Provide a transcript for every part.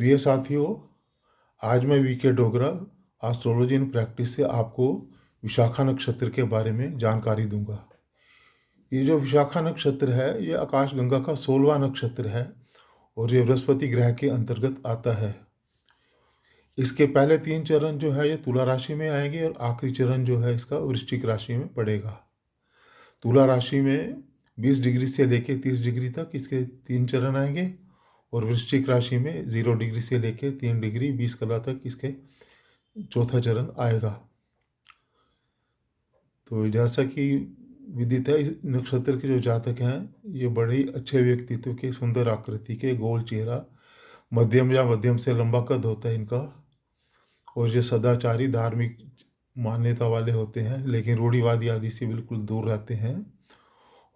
प्रिय साथियों, आज मैं VK Dogra astrology in practice से आपको विशाखा नक्षत्र के बारे में जानकारी दूंगा। ये जो विशाखा नक्षत्र है ये आकाशगंगा का 16वां नक्षत्र है और ये बृहस्पति ग्रह के अंतर्गत आता है। इसके पहले 3 चरण जो है ये तुला राशि में आएंगे और आखिरी चरण जो है इसका वृश्चिक राशि में पड़ेगा। तुला राशि में 20 डिग्री से लेकर 30 डिग्री तक इसके 3 चरण आएंगे और वृश्चिक राशि में 0 डिग्री से लेकर 3 डिग्री 20 कला तक इसके चौथा चरण आएगा। तो जैसा कि विदित है, इस नक्षत्र के जो जातक हैं ये बड़े ही अच्छे व्यक्तित्व के, सुंदर आकृति के, गोल चेहरा, मध्यम या मध्यम से लंबा कद होता है इनका और ये सदाचारी धार्मिक मान्यता वाले होते हैं, लेकिन रूढ़िवादी आदि से बिल्कुल दूर रहते हैं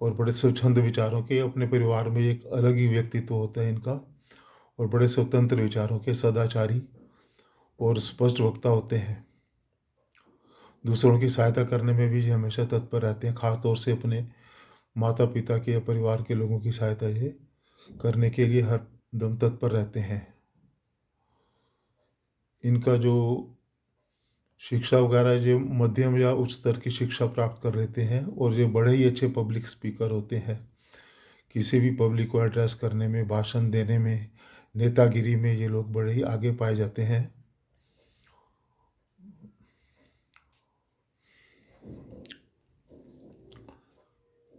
और बड़े स्वच्छंद विचारों के, अपने परिवार में एक अलग ही व्यक्तित्व होता है इनका और बड़े स्वतंत्र विचारों के, सदाचारी और स्पष्ट वक्ता होते हैं। दूसरों की सहायता करने में भी ये हमेशा तत्पर रहते हैं, खास तौर से अपने माता पिता के या परिवार के लोगों की सहायता ये करने के लिए हर दम तत्पर रहते हैं। इनका जो शिक्षा वगैरह जो मध्यम या उच्च स्तर की शिक्षा प्राप्त कर लेते हैं और ये बड़े ही अच्छे पब्लिक स्पीकर होते हैं। किसी भी पब्लिक को एड्रेस करने में, भाषण देने में, नेतागिरी में ये लोग बड़े ही आगे पाए जाते हैं।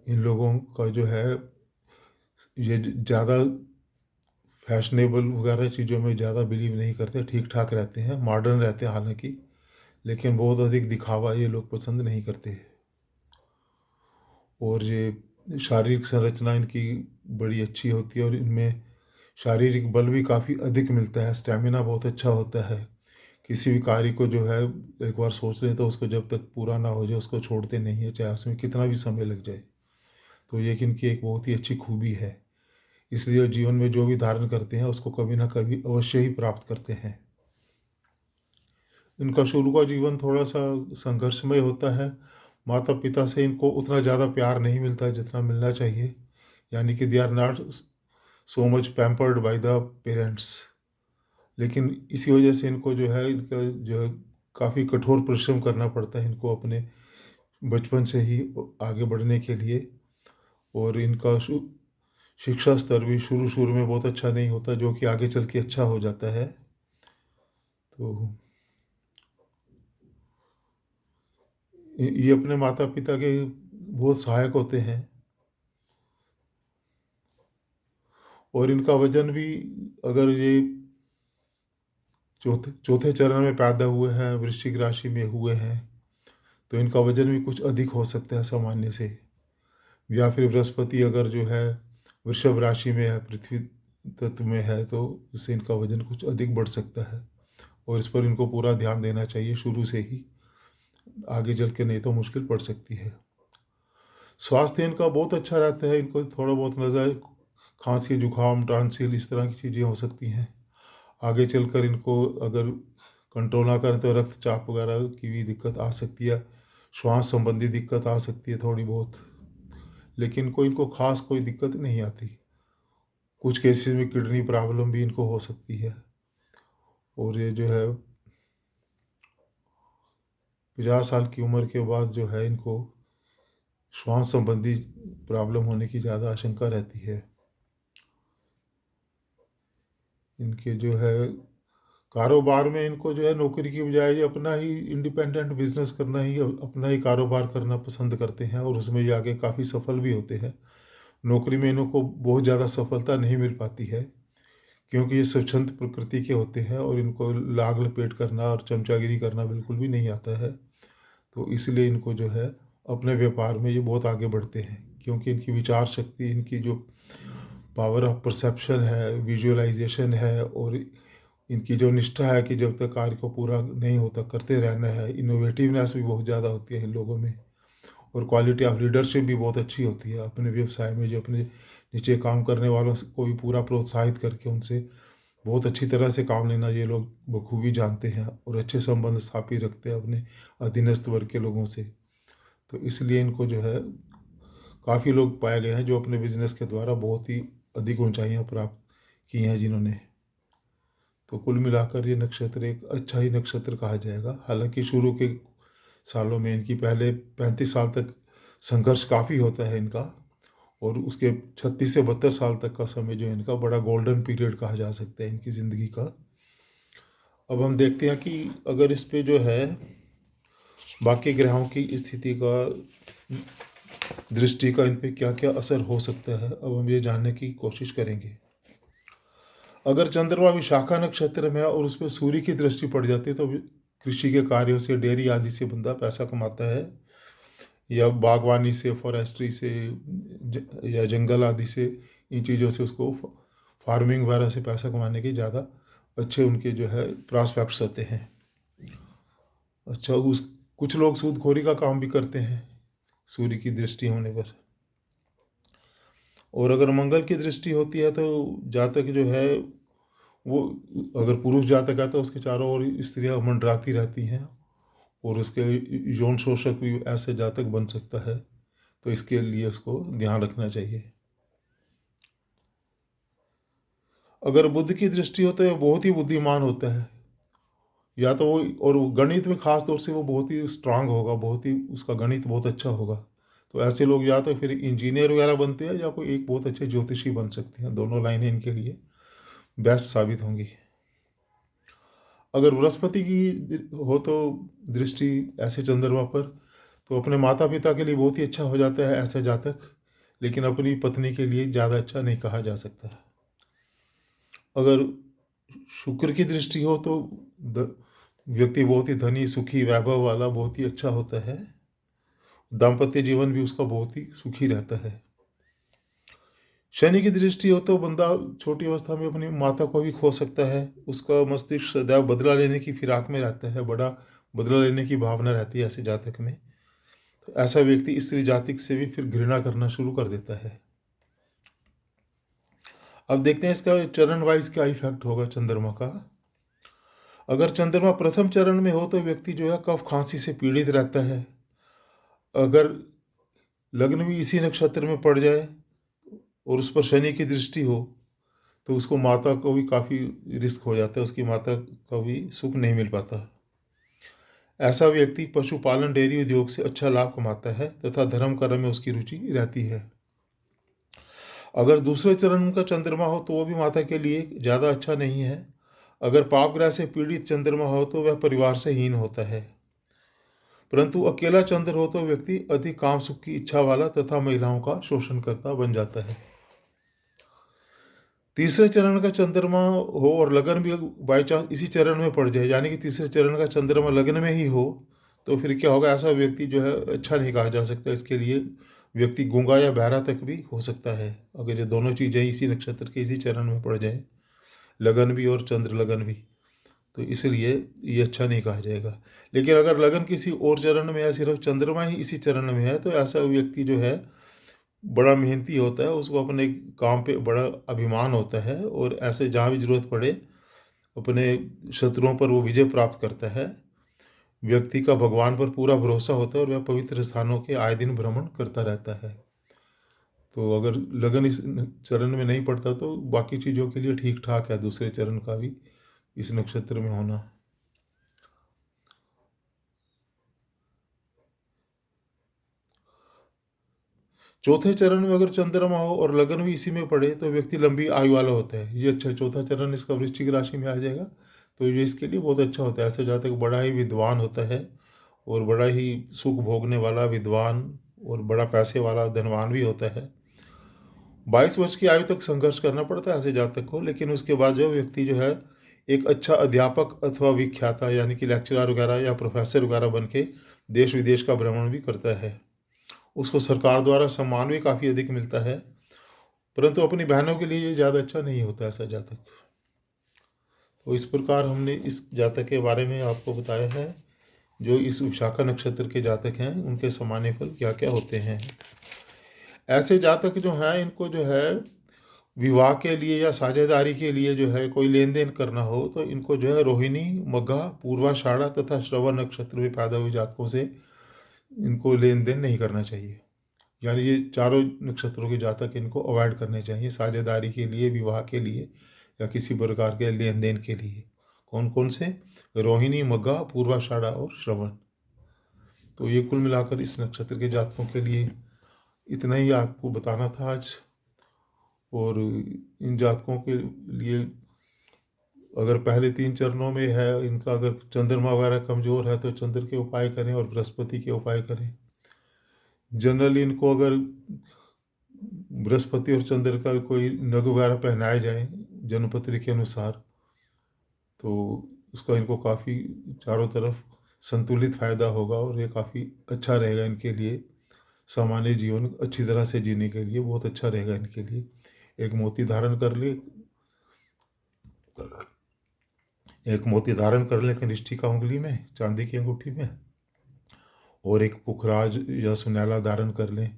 इन लोगों का जो है ये ज़्यादा फैशनेबल वगैरह चीज़ों में ज़्यादा बिलीव नहीं करते, ठीक ठाक रहते हैं, मॉडर्न रहते हैं हालांकि, लेकिन बहुत अधिक दिखावा ये लोग पसंद नहीं करते। और ये शारीरिक संरचना इनकी बड़ी अच्छी होती है और इनमें शारीरिक बल भी काफ़ी अधिक मिलता है, स्टेमिना बहुत अच्छा होता है। किसी भी कार्य को जो है एक बार सोच लें तो उसको जब तक पूरा ना हो जाए उसको छोड़ते नहीं है, चाहे उसमें कितना भी समय लग जाए। तो ये इनकी एक बहुत ही अच्छी खूबी है, इसलिए जीवन में जो भी धारण करते हैं उसको कभी ना कभी अवश्य ही प्राप्त करते हैं। इनका शुरू का जीवन थोड़ा सा संघर्षमय होता है। माता पिता से इनको उतना ज़्यादा प्यार नहीं मिलता जितना मिलना चाहिए, यानी कि they are not so much pampered by the parents. लेकिन इसी वजह से इनको जो है इनका जो है काफ़ी कठोर परिश्रम करना पड़ता है इनको अपने बचपन से ही आगे बढ़ने के लिए। और इनका शिक्षा स्तर भी शुरू शुरू में बहुत अच्छा नहीं होता, जो कि आगे चल के अच्छा हो जाता है। तो ये अपने माता पिता के बहुत सहायक होते हैं और इनका वजन भी, अगर ये चौथे चौथे चरण में पैदा हुए हैं, वृश्चिक राशि में हुए हैं, तो इनका वजन भी कुछ अधिक हो सकता है सामान्य से। या फिर बृहस्पति अगर जो है वृषभ राशि में है, पृथ्वी तत्व में है, तो इससे इनका वजन कुछ अधिक बढ़ सकता है और इस पर इनको पूरा ध्यान देना चाहिए शुरू से ही, आगे चल के नहीं तो मुश्किल पड़ सकती है। स्वास्थ्य इनका बहुत अच्छा रहता है, इनको थोड़ा बहुत नज़र खांसी, जुकाम, टॉन्सिल इस तरह की चीज़ें हो सकती हैं। आगे चलकर इनको अगर कंट्रोल ना करें तो रक्तचाप वगैरह की भी दिक्कत आ सकती है, श्वास संबंधी दिक्कत आ सकती है थोड़ी बहुत, लेकिन कोई इनको खास कोई दिक्कत नहीं आती। कुछ केसेस में किडनी प्रॉब्लम भी इनको हो सकती है और ये जो है 50 साल की उम्र के बाद जो है इनको श्वास संबंधी प्रॉब्लम होने की ज़्यादा आशंका रहती है। इनके जो है कारोबार में इनको जो है नौकरी की बजाय ये अपना ही इंडिपेंडेंट बिजनेस करना ही, अपना ही कारोबार करना पसंद करते हैं और उसमें ये आगे काफ़ी सफल भी होते हैं। नौकरी में इनको बहुत ज़्यादा सफलता नहीं मिल पाती है क्योंकि ये स्वच्छंद प्रकृति के होते हैं और इनको लाग लपेट करना और चमचागिरी करना बिल्कुल भी नहीं आता है। तो इसलिए इनको जो है अपने व्यापार में ये बहुत आगे बढ़ते हैं, क्योंकि इनकी विचार शक्ति, इनकी जो पावर ऑफ परसेप्शन है, विजुअलाइजेशन है और इनकी जो निष्ठा है कि जब तक कार्य को पूरा नहीं होता करते रहना है, इनोवेटिवनेस भी बहुत ज़्यादा होती है इन लोगों में और क्वालिटी ऑफ लीडरशिप भी बहुत अच्छी होती है। अपने व्यवसाय में जो अपने नीचे काम करने वालों को भी पूरा प्रोत्साहित करके उनसे बहुत अच्छी तरह से काम लेना ये लोग बखूबी जानते हैं और अच्छे संबंध स्थापित रखते हैं अपने अधीनस्थ वर्ग के लोगों से। तो इसलिए इनको जो है काफ़ी लोग पाए गए हैं जो अपने बिजनेस के द्वारा बहुत ही अधिक ऊंचाइयां प्राप्त की हैं जिन्होंने। तो कुल मिलाकर ये नक्षत्र एक अच्छा ही नक्षत्र कहा जाएगा। हालांकि शुरू के सालों में इनकी पहले 35 साल तक संघर्ष काफ़ी होता है इनका, और उसके 36 से 72 साल तक का समय जो है इनका बड़ा गोल्डन पीरियड कहा जा सकता है इनकी ज़िंदगी का। अब हम देखते हैं कि अगर इस पे जो है बाकी ग्रहों की स्थिति का, दृष्टि का इन पे क्या क्या असर हो सकता है, अब हम ये जानने की कोशिश करेंगे। अगर चंद्रमा विशाखा नक्षत्र में है और उस पर सूर्य की दृष्टि पड़ जाती है तो कृषि के कार्यों से, डेयरी आदि से बंदा पैसा कमाता है, या बागवानी से, फॉरेस्ट्री से, या जंगल आदि से, इन चीज़ों से उसको फार्मिंग वगैरह से पैसा कमाने के ज़्यादा अच्छे उनके जो है प्रॉस्पेक्ट्स होते हैं। अच्छा, उस कुछ लोग सूदखोरी का काम भी करते हैं सूर्य की दृष्टि होने पर। और अगर मंगल की दृष्टि होती है तो जातक जो है वो, अगर पुरुष जातक है तो उसके चारों ओर स्त्रियां मंडराती रहती हैं, और उसके यौन शोषक भी ऐसे जातक बन सकता है, तो इसके लिए उसको ध्यान रखना चाहिए। अगर बुध की दृष्टि हो तो ये बहुत ही बुद्धिमान होता है, या तो वो, और वो गणित में खास तौर से वो बहुत ही स्ट्रांग होगा, बहुत ही उसका गणित बहुत अच्छा होगा। तो ऐसे लोग या तो फिर इंजीनियर वगैरह बनते हैं, या कोई एक बहुत अच्छे ज्योतिषी बन सकते हैं। दोनों लाइनें इनके लिए बेस्ट साबित होंगी। अगर बृहस्पति की हो तो दृष्टि ऐसे चंद्रमा पर, तो अपने माता पिता के लिए बहुत ही अच्छा हो जाता है ऐसा जातक, लेकिन अपनी पत्नी के लिए ज़्यादा अच्छा नहीं कहा जा सकता। अगर शुक्र की दृष्टि हो तो व्यक्ति बहुत ही धनी, सुखी, वैभव वाला, बहुत ही अच्छा होता है। दाम्पत्य जीवन भी उसका बहुत ही सुखी रहता है। शनि की दृष्टि हो तो बंदा छोटी अवस्था में अपनी माता को भी खो सकता है। उसका मस्तिष्क सदैव बदला लेने की फिराक में रहता है, बड़ा बदला लेने की भावना रहती है ऐसे जातक में। तो ऐसा व्यक्ति स्त्री जातिक से भी फिर घृणा करना शुरू कर देता है। अब देखते हैं इसका चरण वाइज क्या इफेक्ट होगा चंद्रमा का। अगर चंद्रमा प्रथम चरण में हो तो व्यक्ति जो है कफ खांसी से पीड़ित रहता है। अगर लग्न भी इसी नक्षत्र में पड़ जाए और उस पर शनि की दृष्टि हो तो उसको माता को भी काफ़ी रिस्क हो जाता है, उसकी माता का भी सुख नहीं मिल पाता। ऐसा व्यक्ति पशुपालन, डेयरी उद्योग से अच्छा लाभ कमाता है तथा धर्म कर्म में उसकी रुचि रहती है। अगर दूसरे चरण का चंद्रमा हो तो वो भी माता के लिए ज़्यादा अच्छा नहीं है। अगर पाप ग्रह से पीड़ित चंद्रमा हो तो वह परिवार से हीन होता है। परंतु अकेला चंद्र हो तो व्यक्ति अधिक काम सुख की इच्छा वाला तथा महिलाओं का शोषण करता बन जाता है। तीसरे चरण का चंद्रमा हो और लगन भी बाई चांस इसी चरण में पड़ जाए, यानी कि तीसरे चरण का चंद्रमा लगन में ही हो, तो फिर क्या होगा, ऐसा व्यक्ति जो है अच्छा नहीं कहा जा सकता। इसके लिए व्यक्ति गूंगा या बहरा तक भी हो सकता है अगर ये दोनों चीज़ें इसी नक्षत्र के इसी चरण में पड़ जाए, लगन भी और चंद्र लगन भी, तो इसलिए ये अच्छा नहीं कहा जाएगा। लेकिन अगर लगन किसी और चरण में है, सिर्फ चंद्रमा ही इसी चरण में है, तो ऐसा व्यक्ति जो है बड़ा मेहनती होता है, उसको अपने काम पे बड़ा अभिमान होता है, और ऐसे जहाँ भी जरूरत पड़े अपने शत्रुओं पर वो विजय प्राप्त करता है। व्यक्ति का भगवान पर पूरा भरोसा होता है और वह पवित्र स्थानों के आए दिन भ्रमण करता रहता है। तो अगर लगन इस चरण में नहीं पड़ता तो बाकी चीज़ों के लिए ठीक ठाक है, दूसरे चरण का भी इस नक्षत्र में होना। चौथे चरण में अगर चंद्रमा हो और लगन भी इसी में पड़े तो व्यक्ति लंबी आयु वाला होता है। ये अच्छा, चौथा चरण इसका वृश्चिक राशि में आ जाएगा, तो ये इसके लिए बहुत अच्छा होता है। ऐसे जातक बड़ा ही विद्वान होता है और बड़ा ही सुख भोगने वाला विद्वान और बड़ा पैसे वाला धनवान भी होता है। 22 वर्ष की आयु तक संघर्ष करना पड़ता है ऐसे जातक को, लेकिन उसके बाद जो व्यक्ति जो है एक अच्छा अध्यापक अथवा विख्याता, यानी कि लेक्चरर वगैरह या प्रोफेसर वगैरह बन के देश विदेश का भ्रमण भी करता है। उसको सरकार द्वारा सम्मान भी काफ़ी अधिक मिलता है, परंतु अपनी बहनों के लिए ये ज़्यादा अच्छा नहीं होता ऐसा जातक। तो इस प्रकार हमने इस जातक के बारे में आपको बताया है। जो इस विशाखा नक्षत्र के जातक हैं उनके सामान्य फल क्या क्या होते हैं। ऐसे जातक जो हैं इनको जो है विवाह के लिए या साझेदारी के लिए जो है कोई लेन देन करना हो तो इनको जो है रोहिणी, मघा, पूर्वाषाढ़ा तथा श्रवण नक्षत्र में पैदा हुए जातकों से इनको लेन देन नहीं करना चाहिए। यानी ये चारों नक्षत्रों के जातक इनको अवॉइड करने चाहिए साझेदारी के लिए, विवाह के लिए या किसी प्रकार के लेन देन के लिए। कौन कौन से? रोहिणी, मघा, पूर्वाषाढ़ा और श्रवण। तो ये कुल मिलाकर इस नक्षत्र के जातकों के लिए इतना ही आपको बताना था आज। और इन जातकों के लिए अगर पहले 3 चरणों में है इनका, अगर चंद्रमा वगैरह कमज़ोर है तो चंद्र के उपाय करें और बृहस्पति के उपाय करें। जनरली इनको अगर बृहस्पति और चंद्र का कोई नग वगैरह पहनाए जाए जन्मपत्री के अनुसार, तो उसका इनको काफ़ी चारों तरफ संतुलित फायदा होगा और ये काफ़ी अच्छा रहेगा इनके लिए। सामान्य जीवन अच्छी तरह से जीने के लिए बहुत अच्छा रहेगा इनके लिए। एक मोती धारण कर ले, कनिष्ठी का उंगली में, चांदी की अंगूठी में, और एक पुखराज या सुनैला धारण कर लें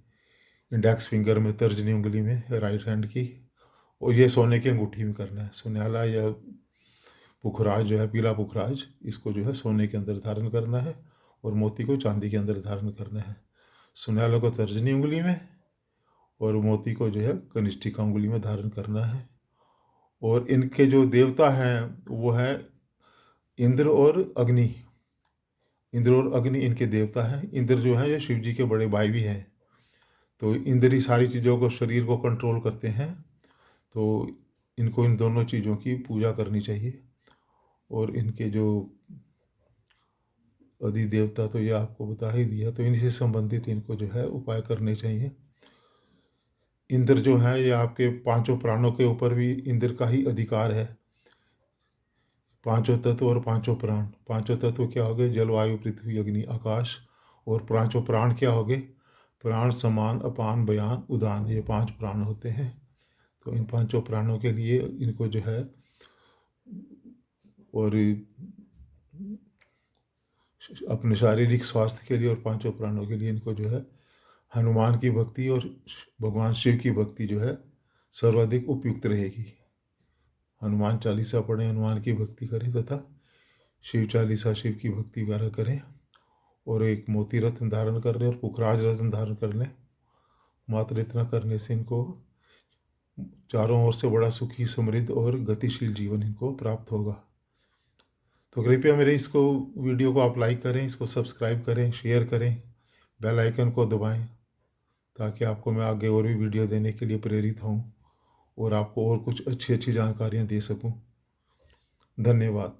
इंडेक्स फिंगर में, तर्जनी उंगली में, राइट हैंड की। और ये सोने की अंगूठी में करना है। सुनैला या पुखराज जो है, पीला पुखराज, इसको जो है सोने के अंदर धारण करना है और मोती को चांदी के अंदर धारण करना है। सुनैला को तर्जनी उंगली में और मोती को जो है कनिष्ठी का उंगली में धारण करना है। और इनके जो देवता हैं वो है इंद्र और अग्नि। इंद्र और अग्नि इनके देवता हैं। इंद्र जो है ये शिव जी के बड़े भाई भी हैं। तो इंद्र ही सारी चीज़ों को, शरीर को कंट्रोल करते हैं। तो इनको इन दोनों चीज़ों की पूजा करनी चाहिए। और इनके जो अधिदेवता तो ये आपको बता ही दिया, तो इनसे संबंधित इनको जो है उपाय करने चाहिए। इंद्र जो है ये आपके 5 प्राणों के ऊपर भी इंद्र का ही अधिकार है। 5 तत्व और 5 प्राण। 5 तत्व क्या हो गए? जल, वायु, पृथ्वी, अग्नि, आकाश। और 5 प्राण क्या हो गए? प्राण, समान, अपान, बयान, उदान। ये 5 प्राण होते हैं। तो इन 5 प्राणों के लिए इनको जो है, और अपने शारीरिक स्वास्थ्य के लिए और 5 प्राणों के लिए इनको जो है हनुमान की भक्ति और भगवान शिव की भक्ति जो है सर्वाधिक उपयुक्त रहेगी। हनुमान चालीसा पढ़ें, हनुमान की भक्ति करें, तथा शिव चालीसा, शिव की भक्ति वगैरह करें। और एक मोती रत्न धारण कर लें और पुखराज रत्न धारण कर लें। मात्र इतना करने से इनको चारों ओर से बड़ा सुखी, समृद्ध और गतिशील जीवन इनको प्राप्त होगा। तो कृपया मेरे इसको वीडियो को आप लाइक करें, इसको सब्सक्राइब करें, शेयर करें, बेल आइकन को दबाएं, ताकि आपको मैं आगे और भी वीडियो देने के लिए प्रेरित हूँ और आपको और कुछ अच्छी अच्छी जानकारियाँ दे सकूँ। धन्यवाद।